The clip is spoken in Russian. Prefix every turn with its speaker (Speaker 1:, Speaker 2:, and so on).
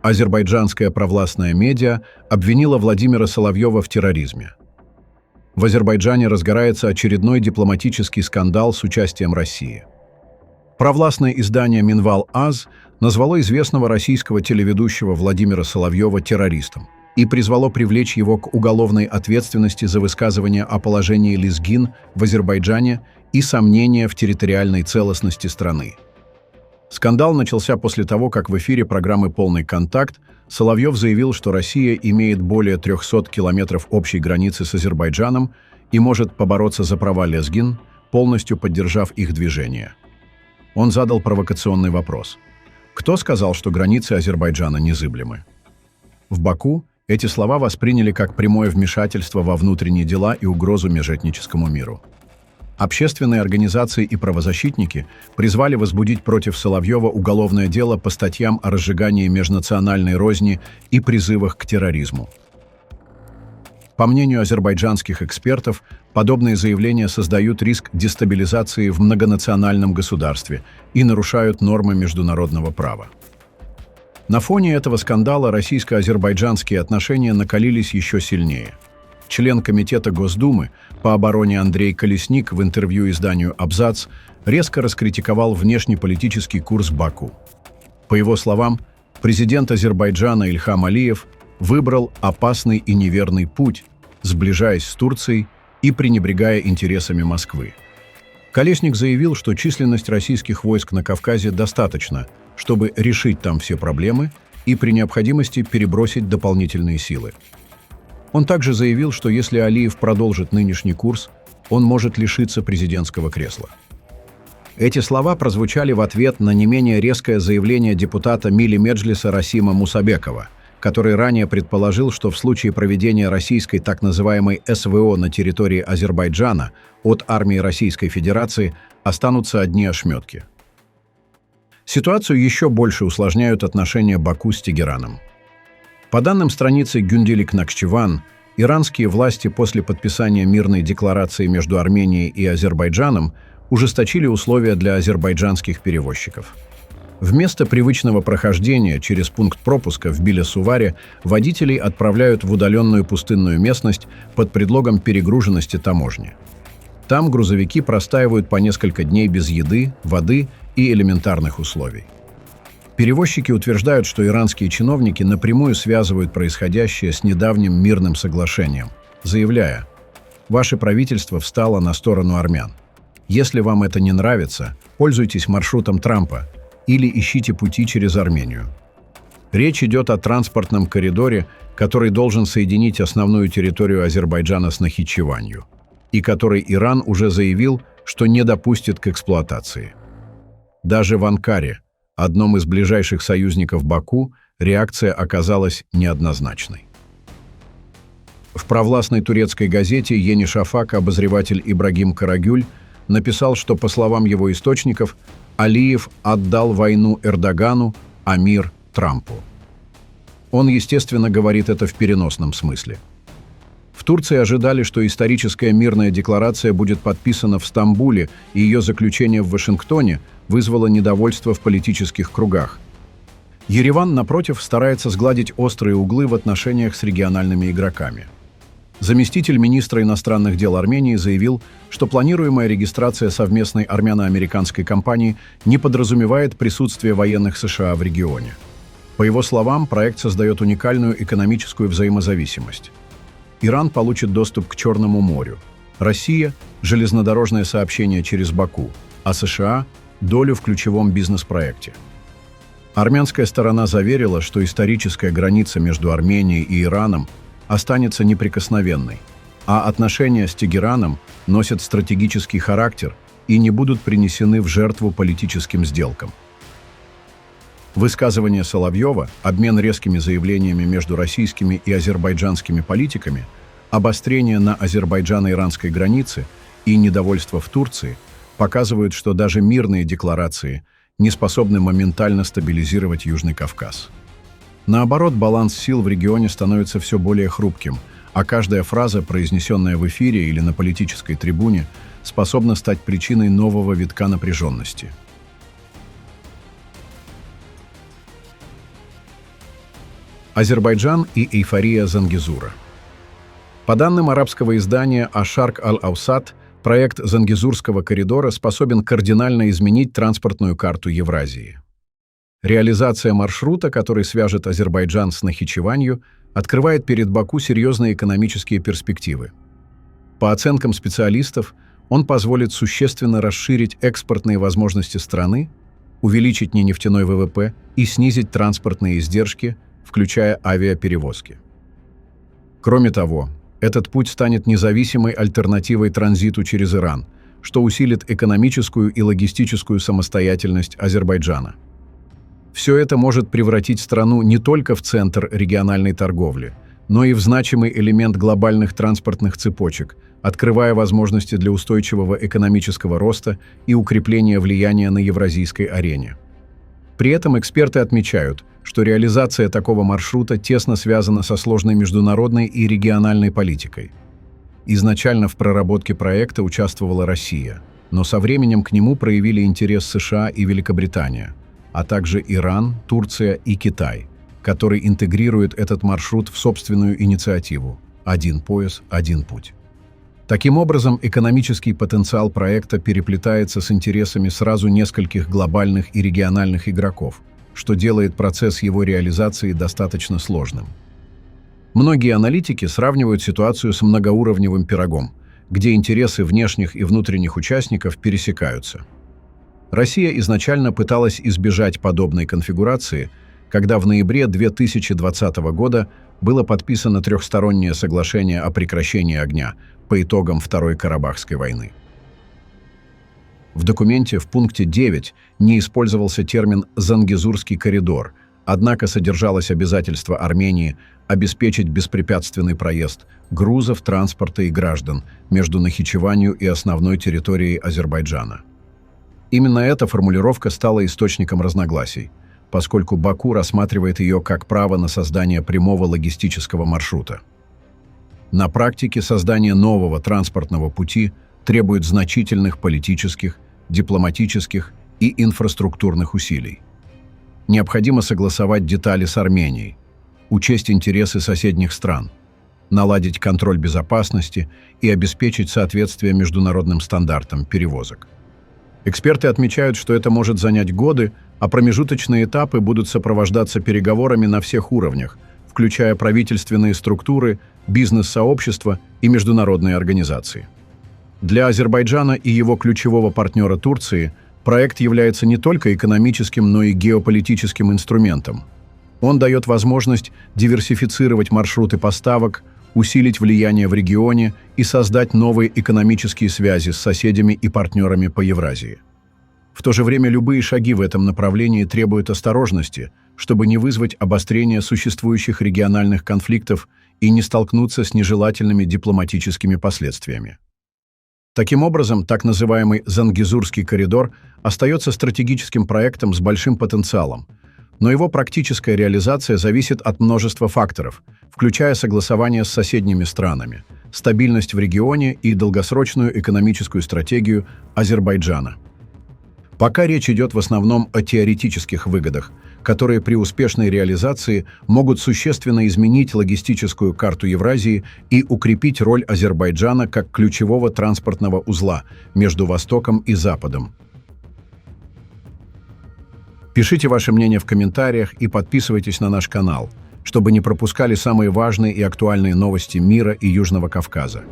Speaker 1: Азербайджанская провластная медиа обвинила Владимира Соловьева в терроризме. В Азербайджане разгорается очередной дипломатический скандал с участием России. Провластное издание «Минвал-Аз» назвало известного российского телеведущего Владимира Соловьева террористом и призвало привлечь его к уголовной ответственности за высказывание о положении лезгин в Азербайджане и сомнения в территориальной целостности страны. Скандал начался после того, как в эфире программы «Полный контакт» Соловьев заявил, что Россия имеет более 300 километров общей границы с Азербайджаном и может побороться за права лезгин, полностью поддержав их движение. Он задал провокационный вопрос. Кто сказал, что границы Азербайджана незыблемы? В Баку эти слова восприняли как прямое вмешательство во внутренние дела и угрозу межэтническому миру. Общественные организации и правозащитники призвали возбудить против Соловьева уголовное дело по статьям о разжигании межнациональной розни и призывах к терроризму. По мнению азербайджанских экспертов, подобные заявления создают риск дестабилизации в многонациональном государстве и нарушают нормы международного права. На фоне этого скандала российско-азербайджанские отношения накалились еще сильнее. Член Комитета Госдумы по обороне Андрей Колесник в интервью изданию «Абзац» резко раскритиковал внешнеполитический курс Баку. По его словам, президент Азербайджана Ильхам Алиев выбрал опасный и неверный путь, сближаясь с Турцией и пренебрегая интересами Москвы. Колесник заявил, что численность российских войск на Кавказе достаточно, чтобы решить там все проблемы и при необходимости перебросить дополнительные силы. Он также заявил, что если Алиев продолжит нынешний курс, он может лишиться президентского кресла. Эти слова прозвучали в ответ на не менее резкое заявление депутата Милли Меджлиса Расима Мусабекова, который ранее предположил, что в случае проведения российской так называемой СВО на территории Азербайджана от армии Российской Федерации останутся одни ошметки. Ситуацию еще больше усложняют отношения Баку с Тегераном. По данным страницы Gündelik Nakşivan, иранские власти после подписания мирной декларации между Арменией и Азербайджаном ужесточили условия для азербайджанских перевозчиков. Вместо привычного прохождения через пункт пропуска в Биле-Суваре водителей отправляют в удаленную пустынную местность под предлогом перегруженности таможни. Там грузовики простаивают по несколько дней без еды, воды и элементарных условий. Перевозчики утверждают, что иранские чиновники напрямую связывают происходящее с недавним мирным соглашением, заявляя: «Ваше правительство встало на сторону армян. Если вам это не нравится, пользуйтесь маршрутом Трампа или ищите пути через Армению». Речь идет о транспортном коридоре, который должен соединить основную территорию Азербайджана с Нахичеванью, и который Иран уже заявил, что не допустит к эксплуатации. Даже в Анкаре, одном из ближайших союзников Баку, реакция оказалась неоднозначной. В провластной турецкой газете «Yeni Shafak» обозреватель Ибрагим Карагюль написал, что, по словам его источников, Алиев отдал войну Эрдогану, а мир – Трампу. Он, естественно, говорит это в переносном смысле. В Турции ожидали, что историческая мирная декларация будет подписана в Стамбуле, и ее заключение в Вашингтоне вызвало недовольство в политических кругах. Ереван, напротив, старается сгладить острые углы в отношениях с региональными игроками. Заместитель министра иностранных дел Армении заявил, что планируемая регистрация совместной армяно-американской компании не подразумевает присутствие военных США в регионе. По его словам, проект создает уникальную экономическую взаимозависимость. Иран получит доступ к Черному морю, Россия – железнодорожное сообщение через Баку, а США – долю в ключевом бизнес-проекте. Армянская сторона заверила, что историческая граница между Арменией и Ираном останется неприкосновенной, а отношения с Тегераном носят стратегический характер и не будут принесены в жертву политическим сделкам. Высказывание Соловьева, обмен резкими заявлениями между российскими и азербайджанскими политиками, обострение на азербайджано-иранской границе и недовольство в Турции показывают, что даже мирные декларации не способны моментально стабилизировать Южный Кавказ. Наоборот, баланс сил в регионе становится все более хрупким, а каждая фраза, произнесенная в эфире или на политической трибуне, способна стать причиной нового витка напряженности. Азербайджан и эйфория Зангезура. По данным арабского издания «Аш-Шарк Аль-Аусат», проект Зангезурского коридора способен кардинально изменить транспортную карту Евразии. Реализация маршрута, который свяжет Азербайджан с Нахичеванью, открывает перед Баку серьезные экономические перспективы. По оценкам специалистов, он позволит существенно расширить экспортные возможности страны, увеличить ненефтяной ВВП и снизить транспортные издержки, включая авиаперевозки. Кроме того, этот путь станет независимой альтернативой транзиту через Иран, что усилит экономическую и логистическую самостоятельность Азербайджана. Все это может превратить страну не только в центр региональной торговли, но и в значимый элемент глобальных транспортных цепочек, открывая возможности для устойчивого экономического роста и укрепления влияния на евразийской арене. При этом эксперты отмечают, что реализация такого маршрута тесно связана со сложной международной и региональной политикой. Изначально в проработке проекта участвовала Россия, но со временем к нему проявили интерес США и Великобритания, а также Иран, Турция и Китай, который интегрирует этот маршрут в собственную инициативу «Один пояс, один путь». Таким образом, экономический потенциал проекта переплетается с интересами сразу нескольких глобальных и региональных игроков, что делает процесс его реализации достаточно сложным. Многие аналитики сравнивают ситуацию с многоуровневым пирогом, где интересы внешних и внутренних участников пересекаются. Россия изначально пыталась избежать подобной конфигурации, когда в ноябре 2020 года было подписано трехстороннее соглашение о прекращении огня по итогам Второй Карабахской войны. В документе в пункте 9 не использовался термин «Зангезурский коридор», однако содержалось обязательство Армении обеспечить беспрепятственный проезд грузов, транспорта и граждан между Нахичеванью и основной территорией Азербайджана. Именно эта формулировка стала источником разногласий, поскольку Баку рассматривает ее как право на создание прямого логистического маршрута. На практике создание нового транспортного пути требует значительных политических, дипломатических и инфраструктурных усилий. Необходимо согласовать детали с Арменией, учесть интересы соседних стран, наладить контроль безопасности и обеспечить соответствие международным стандартам перевозок. Эксперты отмечают, что это может занять годы, а промежуточные этапы будут сопровождаться переговорами на всех уровнях, включая правительственные структуры, бизнес-сообщества и международные организации. Для Азербайджана и его ключевого партнера Турции проект является не только экономическим, но и геополитическим инструментом. Он дает возможность диверсифицировать маршруты поставок, усилить влияние в регионе и создать новые экономические связи с соседями и партнерами по Евразии. В то же время любые шаги в этом направлении требуют осторожности, чтобы не вызвать обострение существующих региональных конфликтов и не столкнуться с нежелательными дипломатическими последствиями. Таким образом, так называемый Зангезурский коридор остается стратегическим проектом с большим потенциалом, но его практическая реализация зависит от множества факторов, включая согласование с соседними странами, стабильность в регионе и долгосрочную экономическую стратегию Азербайджана. Пока речь идет в основном о теоретических выгодах, которые при успешной реализации могут существенно изменить логистическую карту Евразии и укрепить роль Азербайджана как ключевого транспортного узла между Востоком и Западом. Пишите ваше мнение в комментариях и подписывайтесь на наш канал, чтобы не пропускали самые важные и актуальные новости мира и Южного Кавказа.